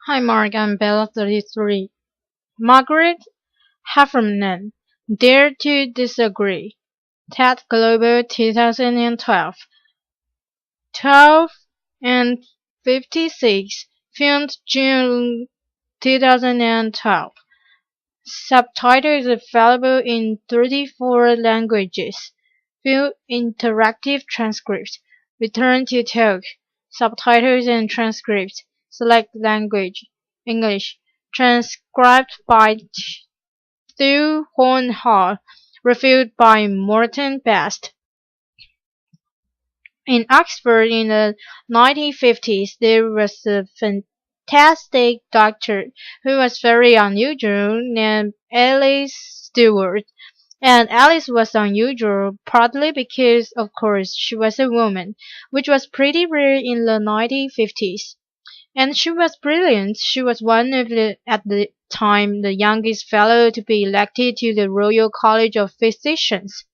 Hi Mark, I'm Bella 33. Margaret Heffernan, Dare to Disagree. TED Global 2012. 12 and 56. Filmed June 2012. Subtitles available in 34 languages. View interactive transcript. Return to talk. Subtitles and transcript. Select language. English. Transcribed by Stu Hornhall. Reviewed by Morton Best. In Oxford in the 1950s, there was a fantastic doctor who was very unusual named Alice Stewart. And Alice was unusual partly because, of course, she was a woman, which was pretty rare in the 1950s. And she was brilliant. She was one of at the time, the youngest fellow to be elected to the Royal College of Physicians.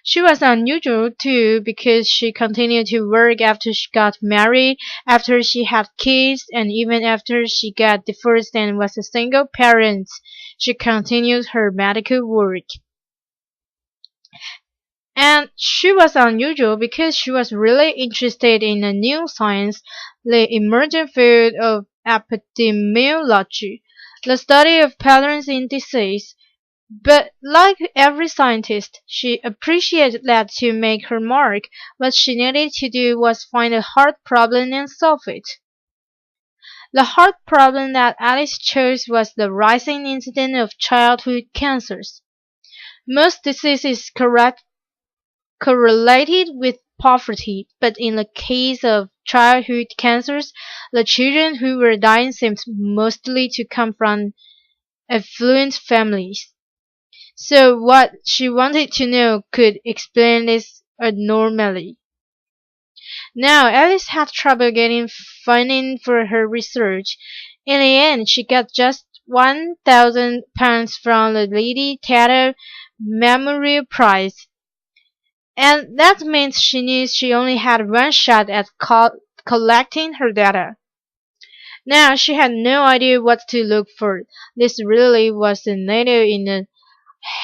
She was unusual, too, because she continued to work after she got married, after she had kids, and even after she got divorced and was a single parent. She continued her medical work. And she was unusual because she was really interested in a new science, the emerging field of epidemiology, the study of patterns in disease. But like every scientist, she appreciated that to make her mark, what she needed to do was find a hard problem and solve it. The hard problem that Alice chose was the rising incidence of childhood cancers. Most diseases correlated with poverty, but in the case of childhood cancers, the children who were dying seemed mostly to come from affluent families. So what she wanted to know could explain this abnormality. Now Alice had trouble getting funding for her research. In the end, she got just £1,000 from the Lady Theatre Memorial Prize. And that meant she knew she only had one shot at collecting her data. Now she had no idea what to look for. This really was a needle in a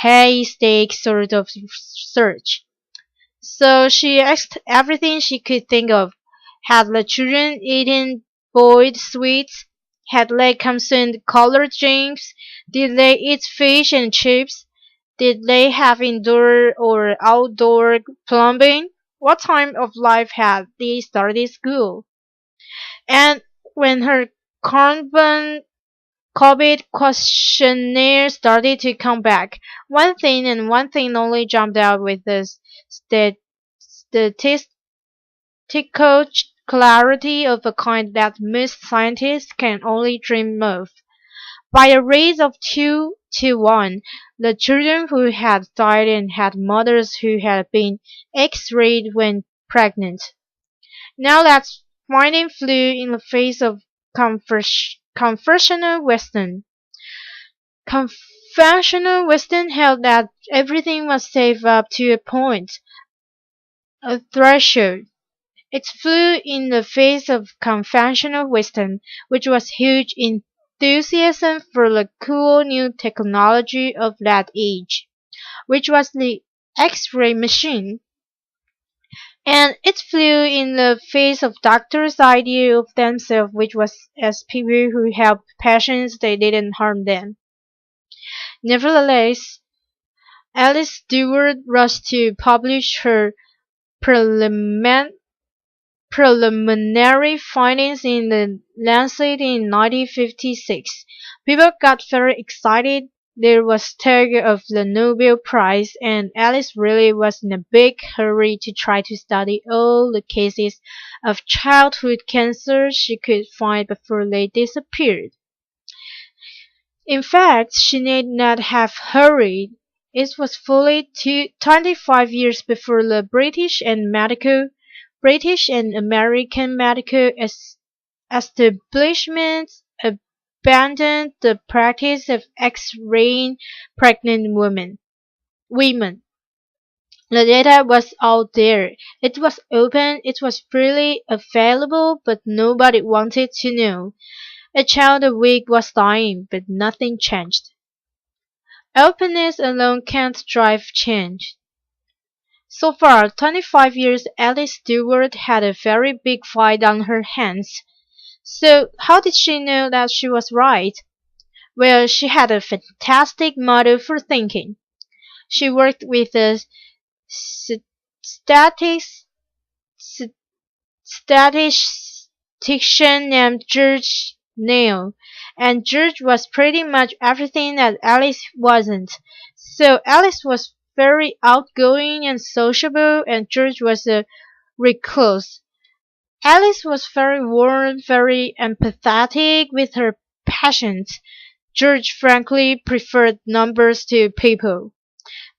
haystack sort of search. So she asked everything she could think of. Had the children eaten boiled sweets? Had they consumed colored drinks? Did they eat fish and chips? Did they have indoor or outdoor plumbing? What time of life had they started school? And when her carbon COVID questionnaire started to come back, one thing and one thing only jumped out with the statistical clarity of a kind that most scientists can only dream of. By a rate of 2 to 1, the children who had died and had mothers who had been X-rayed when pregnant. Now let's finding flew in the face of conventional wisdom. Conventional wisdom held that everything was safe up to a point, a threshold. It flew in the face of conventional wisdom, which was huge enthusiasm for the cool new technology of that age, which was the X-ray machine. And it flew in the face of doctors' idea of themselves, which was as people who helped patients they didn't harm them. Nevertheless, Alice Stewart rushed to publish her preliminary findings in the Lancet in 1956. People got very excited. There was talk of the Nobel Prize, and Alice really was in a big hurry to try to study all the cases of childhood cancer she could find before they disappeared. In fact, she need not have hurried. It was fully 25 years before the British and American medical establishments abandoned the practice of X-raying pregnant women. The data was out there. It was open, it was freely available, but nobody wanted to know. A child a week was dying, but nothing changed. Openness alone can't drive change. So far, 25 years, Alice Stewart had a very big fight on her hands. So how did she know that she was right? Well, she had a fantastic model for thinking. She worked with a statics, statistician named George Neal, and George was pretty much everything that Alice wasn't. So Alice was very outgoing and sociable, and George was a recluse. Alice was very warm, very empathetic with her patients. George frankly preferred numbers to people.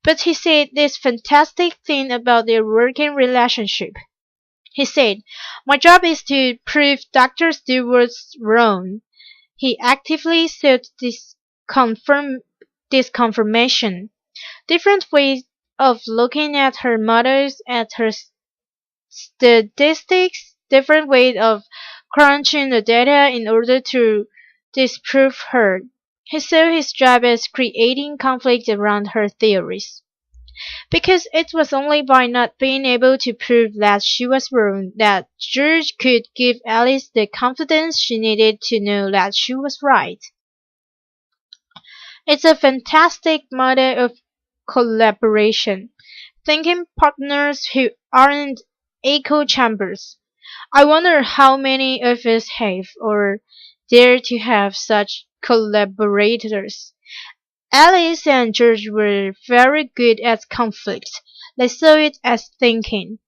But he said this fantastic thing about their working relationship. He said, "My job is to prove Dr. Stewart's wrong." He actively sought this confirmation. Different ways of looking at her models, at her statistics, different ways of crunching the data in order to disprove her. He saw his job as creating conflict around her theories. Because it was only by not being able to prove that she was wrong that George could give Alice the confidence she needed to know that she was right. It's a fantastic model of collaboration, thinking partners who aren't echo chambers. I wonder how many of us have or dare to have such collaborators. Alice and George were very good at conflict. They saw it as thinking.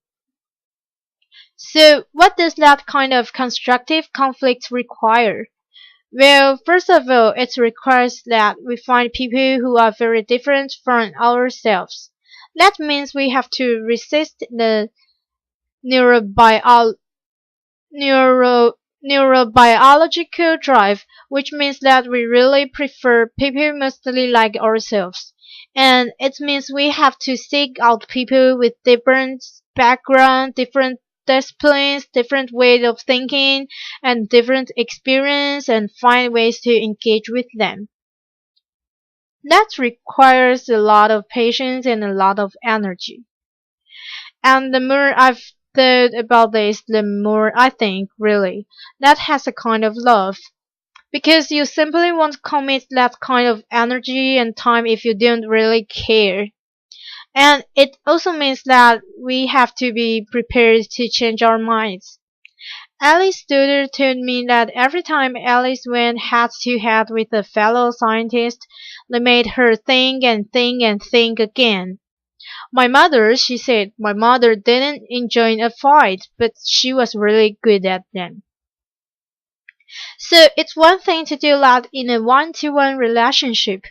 So, what does that kind of constructive conflict require? Well, first of all, it requires that we find people who are very different from ourselves. That means we have to resist the neurobio neuro neurobiological drive, which means that we really prefer people mostly like ourselves. And it means we have to seek out people with different background, different disciplines, different ways of thinking, and different experience, and find ways to engage with them. That requires a lot of patience and a lot of energy. And the more I've thought about this, the more I think, really, that has a kind of love. Because you simply won't commit that kind of energy and time if you don't really care. And it also means that we have to be prepared to change our minds. Alice Studer told me that every time Alice went head to head with a fellow scientist, they made her think and think and think again. My mother, she said, my mother didn't enjoy a fight, but she was really good at them. So it's one thing to do that in a one-to-one relationship.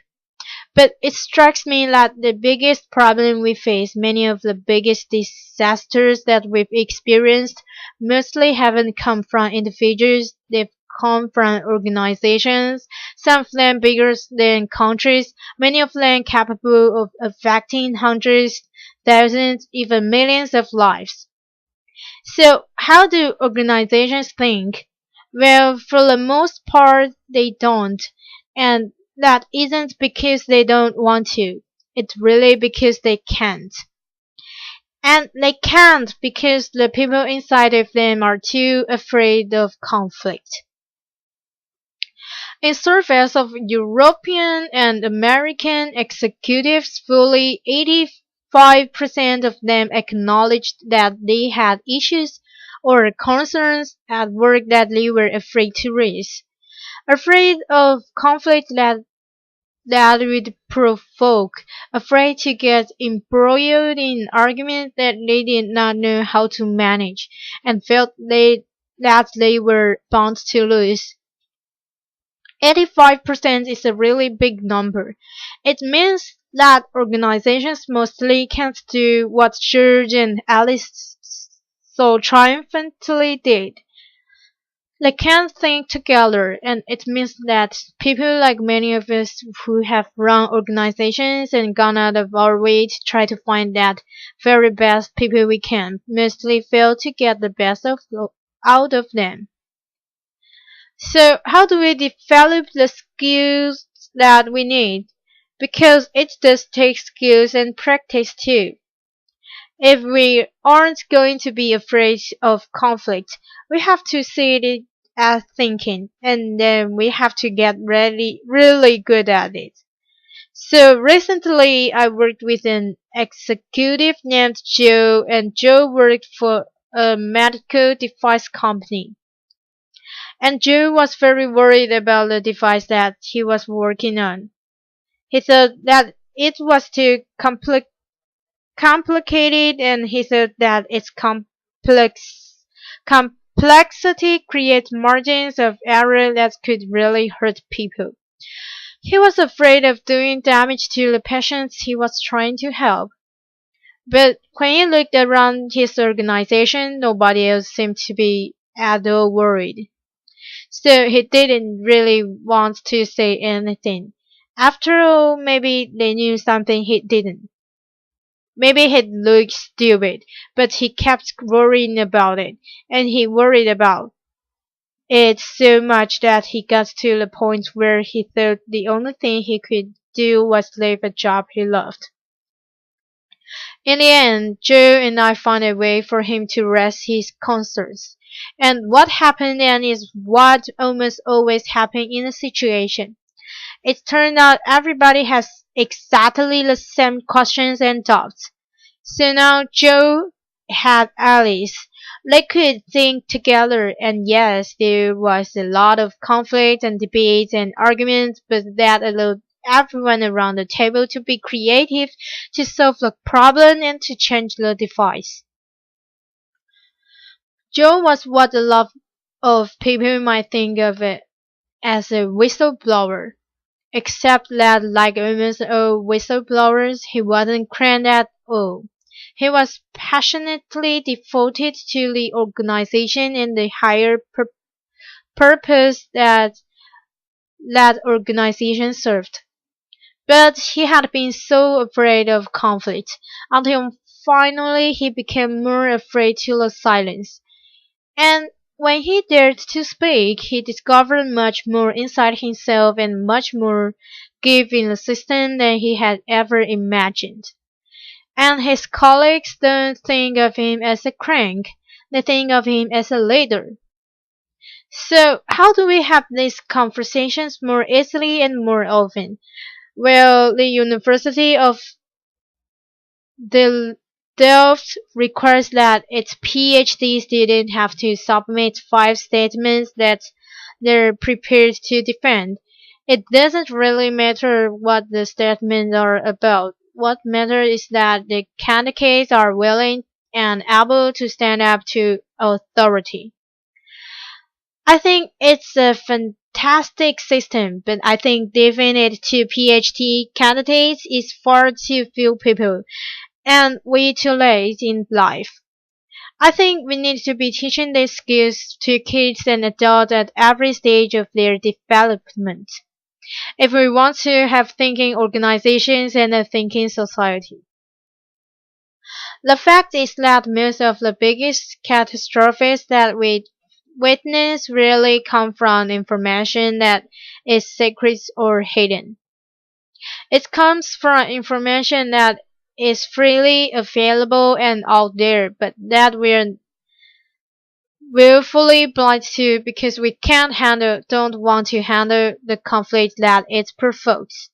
But it strikes me that the biggest problem we face, many of the biggest disasters that we've experienced, mostly haven't come from individuals, they've come from organizations, some of them bigger than countries, many of them capable of affecting hundreds, thousands, even millions of lives. So how do organizations think? Well, for the most part, they don't. And that isn't because they don't want to. It's really because they can't. And they can't because the people inside of them are too afraid of conflict. In surveys of European and American executives, fully 85% of them acknowledged that they had issues or concerns at work that they were afraid to raise. Afraid of conflict that would provoke, afraid to get embroiled in arguments that they did not know how to manage, and felt that they were bound to lose. 85% is a really big number. It means that organizations mostly can't do what George and Alice so triumphantly did. They can't think together, and it means that people like many of us who have run organizations and gone out of our way to try to find that very best people we can, mostly fail to get the best out of them. So how do we develop the skills that we need? Because it does take skills and practice too. If we aren't going to be afraid of conflict, we have to see it as thinking, and then we have to get really good at it. So recently I worked with an executive named Joe, and Joe worked for a medical device company. And Joe was very worried about the device that he was working on. He thought that it was too complicated, and he thought that its complexity creates margins of error that could really hurt people. He was afraid of doing damage to the patients he was trying to help. But when he looked around his organization, nobody else seemed to be at all worried. So he didn't really want to say anything. After all, maybe they knew something he didn't. Maybe he looked stupid, but he kept worrying about it, and he worried about it so much that he got to the point where he thought the only thing he could do was leave a job he loved. In the end, Joe and I found a way for him to rest his concerns. And what happened then is what almost always happens in a situation. It turned out everybody has exactly the same questions and doubts. So now Joe had Alice. They could think together, and yes, there was a lot of conflict and debate and arguments, but that allowed everyone around the table to be creative, to solve the problem, and to change the device. Joe was what a lot of people might think of it as a whistleblower. Except that, like almost all whistleblowers, he wasn't craned at all. He was passionately devoted to the organization and the higher purpose that organization served. But he had been so afraid of conflict until finally he became more afraid to lose silence. And when he dared to speak, he discovered much more inside himself and much more give in the system than he had ever imagined. And his colleagues don't think of him as a crank, they think of him as a leader. So how do we have these conversations more easily and more often? Well, the University of Delft requires that its PhD students have to submit 5 statements that they're prepared to defend. It doesn't really matter what the statements are about. What matters is that the candidates are willing and able to stand up to authority. I think it's a fantastic system, but I think giving it to PhD candidates is far too few people and way too late in life. I think we need to be teaching these skills to kids and adults at every stage of their development if we want to have thinking organizations and a thinking society. The fact is that most of the biggest catastrophes that we witness really come from information that is secret or hidden. It comes from information that is freely available and out there, but that we're willfully blind to because we don't want to handle the conflict that it provokes.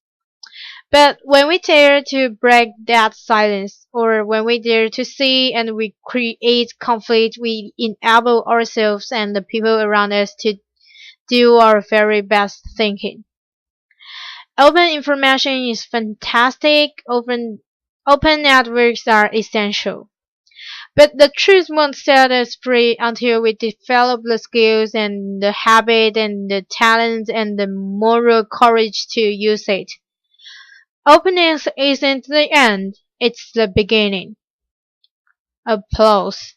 But when we dare to break that silence, or when we dare to see and we create conflict, we enable ourselves and the people around us to do our very best thinking. Open information is fantastic. Open networks are essential. But the truth won't set us free until we develop the skills and the habit and the talent and the moral courage to use it. Openness isn't the end, it's the beginning. Applause.